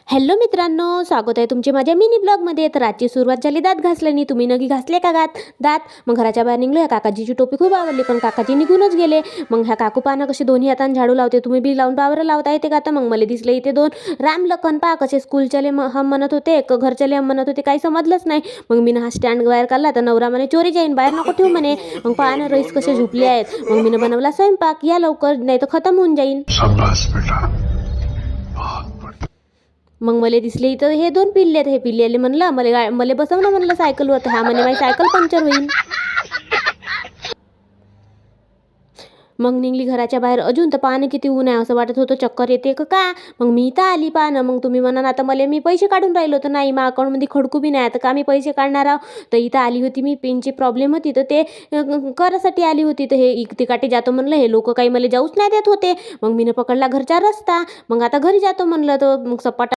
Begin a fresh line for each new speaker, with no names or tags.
Hello मित्रांनो, स्वागत आहे तुमचे माझ्या मिनी ब्लॉगमध्ये. तर आजची सुरुवात झाली दात घासल्याने. तुम्ही नगी घासले का दात? मग घराच्या बाहेर निघलो. ह्या काकाजीची टोपी खूप आवडली, पण काकाजी निघूनच गेले. मग ह्या काकू पाहणं कसे दोन्ही हाताने झाडू लावते. तुम्ही बी लावून पावर लावता येते का? तर मग मला दिसले इथे दोन राम लखन पहा कसे स्कूलच्याले हम म्हणत होते, घरच्याले हम म्हणत होते, काही समजलंच नाही. मग मी हा स्टँड बाहेर काढला तर नवरा म्हणे चोरी जाईन, बाहेर नको ठेवू म्हणे. मग पहा ना रईस कसे झोपले आहेत. मग मी बनवला स्वयंपाक, या लवकर नाही तर खतम होऊन जाईन. मग मला दिसले इथं हे दोन पिल्ले आहेत. हे पिल्लेले म्हणलं मला बसवणं म्हणलं सायकलवर. तर हा म्हणे माझी सायकल पंक्चर होईल. मग निघली घराच्या बाहेर. अजून तर पाहणं किती ऊन आहे, असं वाटत होतं चक्कर येते का. मग मी इथं आली पाहणं. मग तुम्ही म्हणाल आता मला मी पैसे काढून राहिलो, तर नाही, मा अकाउंटमध्ये खडकू बी नाही, तर का मी पैसे काढणार आहो. तर इथं आली होती मी, पेनची प्रॉब्लेम होती तर ते करासाठी आली होती. तर हे इकते काटे जातो म्हणलं, हे लोक काही मला जाऊच नाही देत होते. मग मीनं पकडला घरचा रस्ता. मग आता घरी जातो म्हणलं, तर मग सपाटा